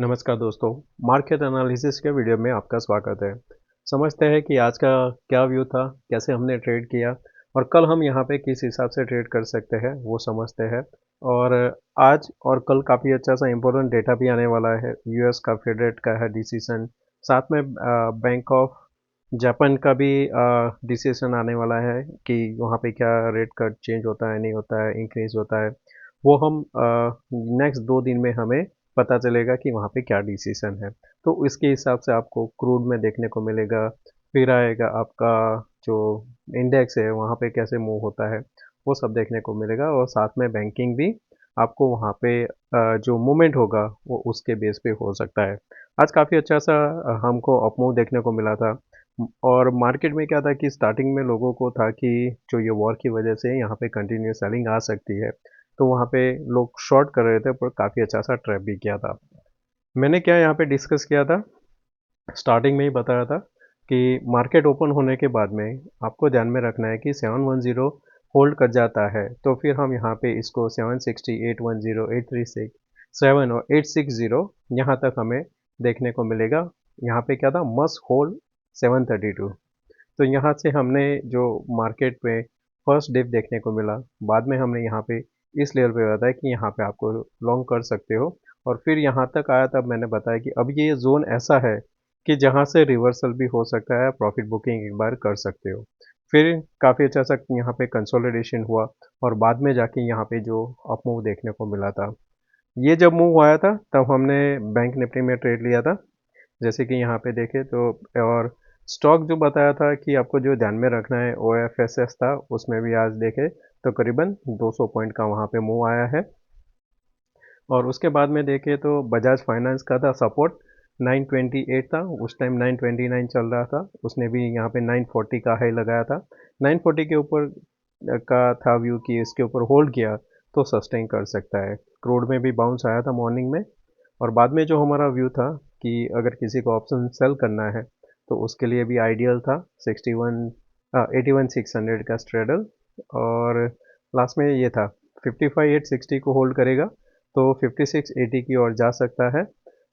नमस्कार दोस्तों, market analysis के वीडियो में आपका स्वागत है। समझते हैं कि आज का क्या व्यू था, कैसे हमने ट्रेड किया और कल हम यहाँ पे किस हिसाब से ट्रेड कर सकते हैं वो समझते हैं। और आज और कल काफ़ी अच्छा सा इम्पोर्टेंट डेटा भी आने वाला है। यूएस का फेड रेट का है डिसीजन, साथ में बैंक ऑफ जापान का भी डिसीजन आने वाला है कि वहाँ पे क्या रेट कट चेंज होता है, नहीं होता है, इंक्रीज होता है। वो हम नेक्स्ट 2 दिन में हमें पता चलेगा कि वहाँ पे क्या डिसीजन है। तो इसके हिसाब से आपको क्रूड में देखने को मिलेगा, फिर आएगा आपका जो इंडेक्स है वहाँ पे कैसे मूव होता है, वो सब देखने को मिलेगा। और साथ में बैंकिंग भी आपको वहाँ पे जो मूवमेंट होगा वो उसके बेस पे हो सकता है। आज काफ़ी अच्छा सा हमको अप मूव देखने को मिला था। और मार्केट में क्या था कि स्टार्टिंग में लोगों को था कि जो ये वॉर की वजह से यहाँ पे कंटिन्यू सेलिंग आ सकती है, तो वहाँ पे लोग शॉर्ट कर रहे थे, पर काफ़ी अच्छा सा ट्रैप भी किया था। मैंने क्या यहाँ पे डिस्कस किया था, स्टार्टिंग में ही बताया था कि मार्केट ओपन होने के बाद में आपको ध्यान में रखना है कि 710 होल्ड कर जाता है, तो फिर हम यहाँ पे इसको 760, 810, 836, 7 और 860 यहाँ तक हमें देखने को मिलेगा। यहाँ पे क्या था, मस्ट होल्ड 732। तो यहाँ से हमने जो मार्केट में फर्स्ट डिप देखने को मिला, बाद में हमने यहाँ पे इस लेवल पे बताया कि यहाँ पे आपको लॉन्ग कर सकते हो। और फिर यहाँ तक आया तब मैंने बताया कि अब ये जोन ऐसा है कि जहाँ से रिवर्सल भी हो सकता है, प्रॉफिट बुकिंग एक बार कर सकते हो। फिर काफ़ी अच्छा सा यहाँ पे कंसोलिडेशन हुआ और बाद में जाके यहाँ पे जो अप मूव देखने को मिला था। ये जब मूव आया था तब हमने बैंक निफ्टी में ट्रेड लिया था, जैसे कि यहाँ पे देखें तो। और स्टॉक जो बताया था कि आपको जो ध्यान में रखना है ओ एफ एस एस था, उसमें भी आज देखें तो करीबन 200 पॉइंट का वहाँ पे मूव आया है। और उसके बाद में देखें तो बजाज फाइनेंस का था सपोर्ट 928 था, उस टाइम 929 चल रहा था, उसने भी यहाँ पे 940 का हाई लगाया था। 940 के ऊपर का था व्यू कि इसके ऊपर होल्ड किया तो सस्टेन कर सकता है। क्रूड में भी बाउंस आया था मॉर्निंग में। और बाद में जो हमारा व्यू था कि अगर किसी को ऑप्शन सेल करना है तो उसके लिए भी आइडियल था 81 600 का स्ट्रेडल। और लास्ट में ये था 55 860 को होल्ड करेगा तो 5680 की ओर जा सकता है।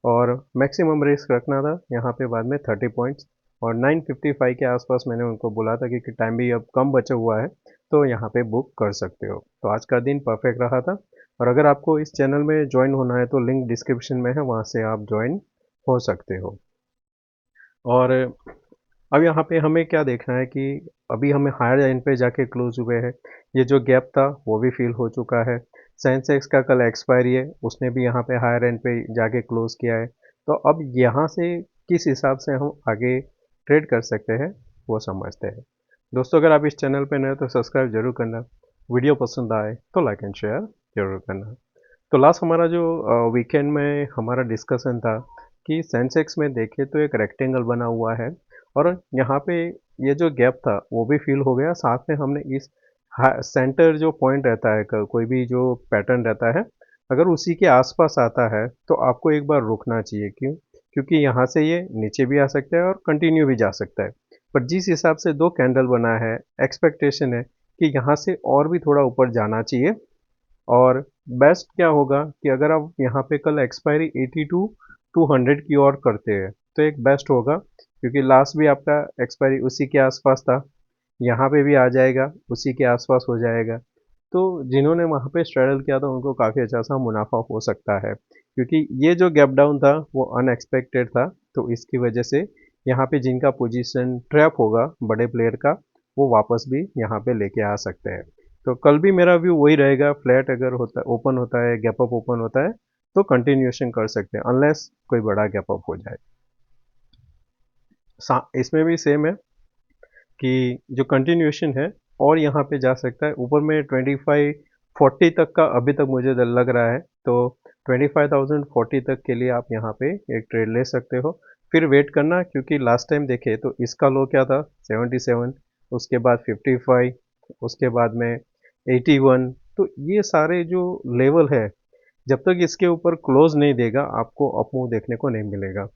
और मैक्सिमम रिस्क रखना था यहाँ पे बाद में 30 पॉइंट्स। और 955 के आसपास मैंने उनको बोला था कि टाइम भी अब कम बचा हुआ है, तो यहाँ पे बुक कर सकते हो। तो आज का दिन परफेक्ट रहा था। और अगर आपको इस चैनल में ज्वाइन होना है तो लिंक डिस्क्रिप्शन में है, वहाँ से आप ज्वाइन हो सकते हो। और अब यहाँ पे हमें क्या देखना है कि अभी हमें हायर एंड पे जाके क्लोज हुए हैं। ये जो गैप था वो भी फिल हो चुका है। सेंसेक्स का कल एक्सपायरी है, उसने भी यहाँ पे हायर एंड पे जाके क्लोज किया है। तो अब यहाँ से किस हिसाब से हम आगे ट्रेड कर सकते हैं वो समझते हैं। दोस्तों, अगर आप इस चैनल पे नए हो तो सब्सक्राइब जरूर करना। वीडियो पसंद आए तो लाइक एंड शेयर जरूर करना। तो लास्ट हमारा जो वीकेंड में हमारा डिस्कशन था कि सेंसेक्स में देखें तो एक रेक्टेंगल बना हुआ है और यहाँ पे ये जो गैप था वो भी फिल हो गया। साथ में हमने इस सेंटर जो पॉइंट रहता है, कोई भी जो पैटर्न रहता है, अगर उसी के आसपास आता है तो आपको एक बार रुकना चाहिए। क्यों? क्योंकि यहाँ से ये नीचे भी आ सकता है और कंटिन्यू भी जा सकता है। पर जिस हिसाब से दो कैंडल बना है, एक्सपेक्टेशन है कि यहाँ से और भी थोड़ा ऊपर जाना चाहिए। और बेस्ट क्या होगा कि अगर आप यहाँ पे कल एक्सपायरी 82 200 की ओर करते हैं तो एक बेस्ट होगा, क्योंकि लास्ट भी आपका एक्सपायरी उसी के आसपास था, यहाँ पे भी आ जाएगा, उसी के आसपास हो जाएगा। तो जिन्होंने वहाँ पे स्ट्रगल किया था उनको काफ़ी अच्छा सा मुनाफा हो सकता है, क्योंकि ये जो गैप डाउन था वो अनएक्सपेक्टेड था। तो इसकी वजह से यहाँ पे जिनका पोजीशन ट्रैप होगा बड़े प्लेयर का, वो वापस भी यहाँ पे लेके आ सकते हैं। तो कल भी मेरा व्यू वही रहेगा, फ्लैट अगर होता ओपन होता है, गैप अप ओपन होता है तो कंटिन्यूएशन कर सकते हैं, अनलेस कोई बड़ा गैप अप हो जाए। इसमें भी सेम है कि जो कंटिन्यूएशन है और यहाँ पे जा सकता है ऊपर में 2540 तक का अभी तक मुझे लग रहा है। तो 25,040 तक के लिए आप यहाँ पे एक ट्रेड ले सकते हो। फिर वेट करना, क्योंकि लास्ट टाइम देखे तो इसका लो क्या था 77, उसके बाद 55, उसके बाद में 81। तो ये सारे जो लेवल है, जब तक इसके ऊपर क्लोज नहीं देगा आपको अप मूव देखने को नहीं मिलेगा।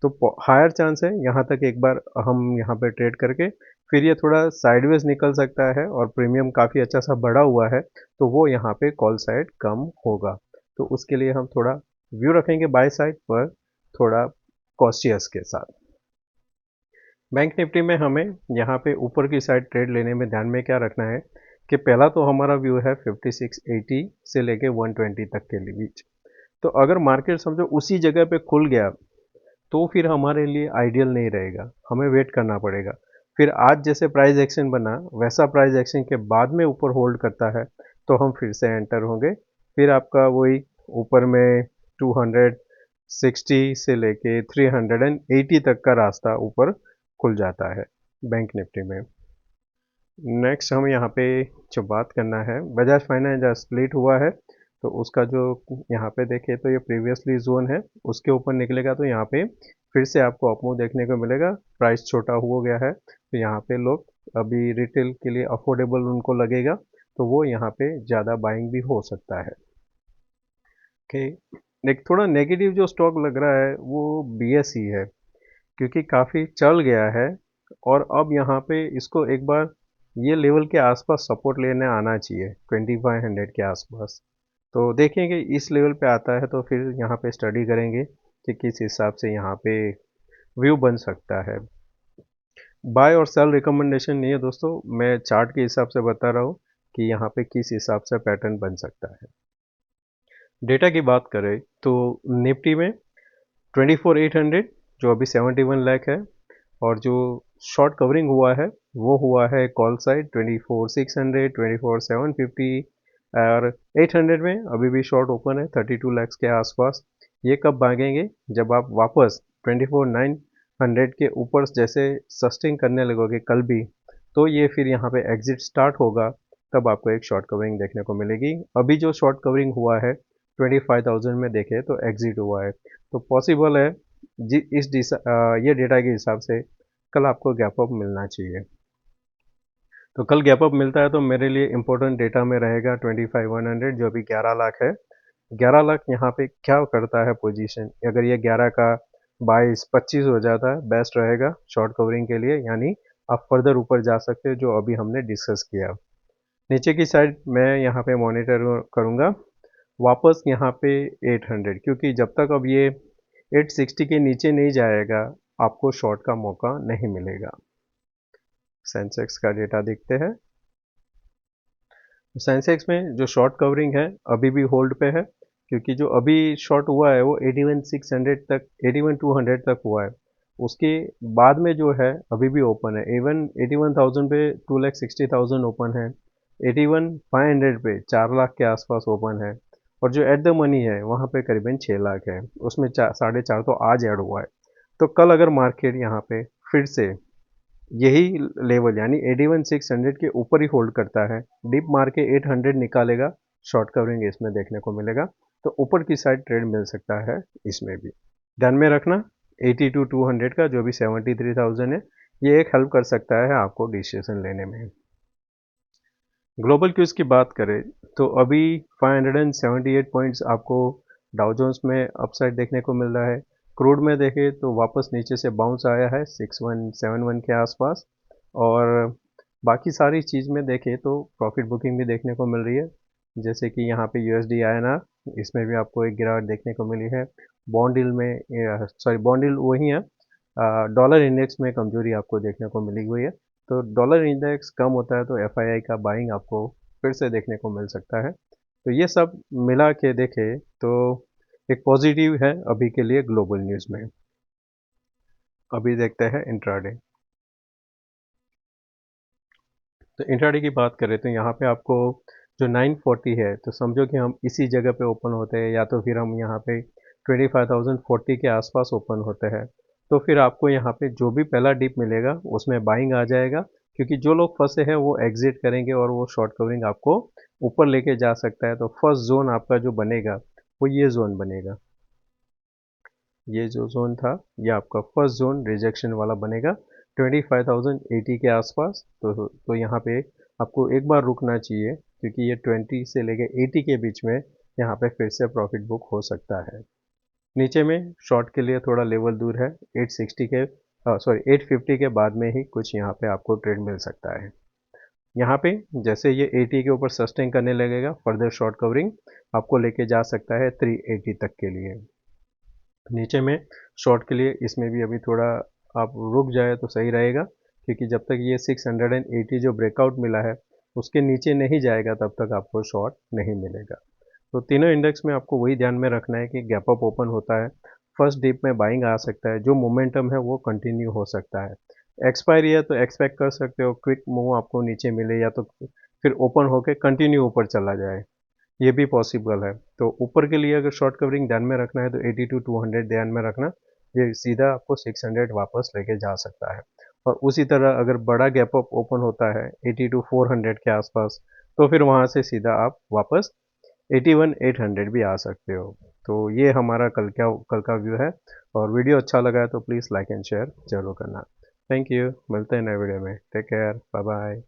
तो हायर चांस है यहाँ तक एक बार हम यहाँ पे ट्रेड करके फिर ये थोड़ा साइडवेज निकल सकता है और प्रीमियम काफ़ी अच्छा सा बढ़ा हुआ है, तो वो यहाँ पे कॉल साइड कम होगा। तो उसके लिए हम थोड़ा व्यू रखेंगे बाय साइड पर थोड़ा कॉशियस के साथ। बैंक निफ्टी में हमें यहाँ पे ऊपर की साइड ट्रेड लेने में ध्यान में क्या रखना है कि पहला तो हमारा व्यू है 5680 से लेके 120 तक के लिए बीच। तो अगर मार्केट समझो उसी जगह पे खुल गया तो फिर हमारे लिए आइडियल नहीं रहेगा, हमें वेट करना पड़ेगा। फिर आज जैसे प्राइस एक्शन बना वैसा प्राइस एक्शन के बाद में ऊपर होल्ड करता है तो हम फिर से एंटर होंगे। फिर आपका वही ऊपर में 260 से लेके 380 तक का रास्ता ऊपर खुल जाता है बैंक निफ्टी में। नेक्स्ट हम यहाँ पे जो बात करना है, बजाज फाइनेंस जहाँ स्प्लिट हुआ है तो उसका जो यहाँ पे देखें तो ये प्रीवियसली जोन है, उसके ऊपर निकलेगा तो यहाँ पे फिर से आपको अपमूव देखने को मिलेगा। प्राइस छोटा हो गया है तो यहाँ पे लोग अभी रिटेल के लिए अफोर्डेबल उनको लगेगा तो वो यहाँ पे ज़्यादा बाइंग भी हो सकता है। ओके, एक थोड़ा नेगेटिव जो स्टॉक लग रहा है वो BSE है, क्योंकि काफ़ी चल गया है और अब यहाँ पे इसको एक बार ये लेवल के आसपास सपोर्ट लेने आना चाहिए 2500 के आसपास। तो देखेंगे इस लेवल पे आता है तो फिर यहाँ पे स्टडी करेंगे कि किस हिसाब से यहाँ पे व्यू बन सकता है। बाय और सेल रिकमेंडेशन नहीं है दोस्तों, मैं चार्ट के हिसाब से बता रहा हूँ कि यहाँ पे किस हिसाब से पैटर्न बन सकता है। डेटा की बात करें तो निफ्टी में 24,800 जो अभी 71 लाख है, और जो शॉर्ट कवरिंग हुआ है वो हुआ है कॉल साइड 24,600 24,750, और 800 में अभी भी शॉर्ट ओपन है 32 लैक्स के आसपास। ये कब भागेंगे, जब आप वापस 24,900 के ऊपर जैसे सस्टेन करने लगोगे कल भी, तो ये फिर यहाँ पे एग्जिट स्टार्ट होगा, तब आपको एक शॉर्ट कवरिंग देखने को मिलेगी। अभी जो शॉर्ट कवरिंग हुआ है 25,000 में देखे तो एग्जिट हुआ है, तो पॉसिबल है जी ये डेटा के हिसाब से कल आपको गैप अप मिलना चाहिए। तो कल गैप अप मिलता है तो मेरे लिए इंपॉर्टेंट डेटा में रहेगा 25,100 जो अभी 11 लाख है। 11 लाख यहाँ पे क्या करता है पोजीशन, अगर ये 11 का 22-25 हो जाता है बेस्ट रहेगा शॉर्ट कवरिंग के लिए, यानी आप फर्दर ऊपर जा सकते हो जो अभी हमने डिस्कस किया। नीचे की साइड मैं यहाँ पे मॉनिटर करूँगा वापस यहाँ पे 800, क्योंकि जब तक अब ये 860 के नीचे नहीं जाएगा आपको शॉर्ट का मौका नहीं मिलेगा। सेंसेक्स का डेटा देखते हैं। सेंसेक्स में जो शॉर्ट कवरिंग है अभी भी होल्ड पे है, क्योंकि जो अभी शॉर्ट हुआ है वो 81,600 तक 81,200 तक हुआ है। उसके बाद में जो है अभी भी ओपन है, इवन 81,000 पे 2,60,000 ओपन है, 81,500 पे 4 लाख के आसपास ओपन है, और जो एट द मनी है वहाँ पे करीबन 6 लाख है, उसमें 4.5 तो आज ऐड हुआ है। तो कल अगर मार्केट यहाँ पे फिर से यही लेवल यानी 81,600 के ऊपर ही होल्ड करता है, डीप मार के 800 निकालेगा, शॉर्ट कवरिंग इसमें देखने को मिलेगा, तो ऊपर की साइड ट्रेड मिल सकता है इसमें भी। ध्यान में रखना 80 to 200 का जो भी 73,000 है, ये एक हेल्प कर सकता है आपको डिसीजन लेने में। ग्लोबल क्यूज की बात करें तो अभी 578 पॉइंट्स आपको डाउ जोन्स में अपसाइड देखने को मिल रहा है। क्रूड में देखें तो वापस नीचे से बाउंस आया है 6171 के आसपास, और बाकी सारी चीज़ में देखें तो प्रॉफिट बुकिंग भी देखने को मिल रही है, जैसे कि यहाँ पे USD INR इसमें भी आपको एक गिरावट देखने को मिली है। बॉन्ड यील्ड में बॉन्ड यील्ड वही है, डॉलर इंडेक्स में कमजोरी आपको देखने को मिली हुई है। तो डॉलर इंडेक्स कम होता है तो FII का बाइंग आपको फिर से देखने को मिल सकता है। तो ये सब मिला के देखें तो एक पॉजिटिव है अभी के लिए ग्लोबल न्यूज़ में। अभी देखते हैं इंट्राडे। तो इंट्राडे की बात करें तो यहाँ पे आपको जो 940 है, तो समझो कि हम इसी जगह पे ओपन होते हैं या तो फिर हम यहाँ पे 25,040 के आसपास ओपन होते हैं, तो फिर आपको यहाँ पे जो भी पहला डिप मिलेगा उसमें बाइंग आ जाएगा, क्योंकि जो लोग फंसे हैं वो एग्जिट करेंगे और वो शॉर्ट कवरिंग आपको ऊपर लेके जा सकता है। तो फर्स्ट जोन आपका जो बनेगा वो ये जोन बनेगा, ये जो जोन था ये आपका फर्स्ट जोन रिजेक्शन वाला बनेगा 25,080 के आसपास। तो यहाँ पे आपको एक बार रुकना चाहिए, क्योंकि ये 20 से लेके 80 के बीच में यहाँ पे फिर से प्रॉफिट बुक हो सकता है। नीचे में शॉर्ट के लिए थोड़ा लेवल दूर है 860 के 850 के बाद में ही कुछ यहाँ पे आपको ट्रेड मिल सकता है। यहाँ पे जैसे ये 80 के ऊपर सस्टेन करने लगेगा, फर्दर शॉर्ट कवरिंग आपको लेके जा सकता है 380 तक के लिए। नीचे में शॉर्ट के लिए इसमें भी अभी थोड़ा आप रुक जाए तो सही रहेगा, क्योंकि जब तक ये 680 जो ब्रेकआउट मिला है उसके नीचे नहीं जाएगा तब तक आपको शॉर्ट नहीं मिलेगा। तो तीनों इंडेक्स में आपको वही ध्यान में रखना है कि गैप अप ओपन होता है, फर्स्ट डिप में बाइंग आ सकता है, जो मोमेंटम है वो कंटिन्यू हो सकता है। एक्सपायरी है तो एक्सपेक्ट कर सकते हो क्विक मूव आपको नीचे मिले, या तो फिर ओपन होके कंटिन्यू ऊपर चला जाए, ये भी पॉसिबल है। तो ऊपर के लिए अगर शॉर्ट कवरिंग ध्यान में रखना है तो 80 टू 200 ध्यान में रखना, ये सीधा आपको 600 वापस लेके जा सकता है। और उसी तरह अगर बड़ा गैप अप ओपन होता है 80 टू 400 के आसपास, तो फिर वहाँ से सीधा आप वापस 81 800 भी आ सकते हो। तो ये हमारा कल का व्यू है। और वीडियो अच्छा लगा है तो प्लीज़ लाइक एंड शेयर जरूर करना। थैंक यू, मिलते हैं नए वीडियो में। Take care, bye bye.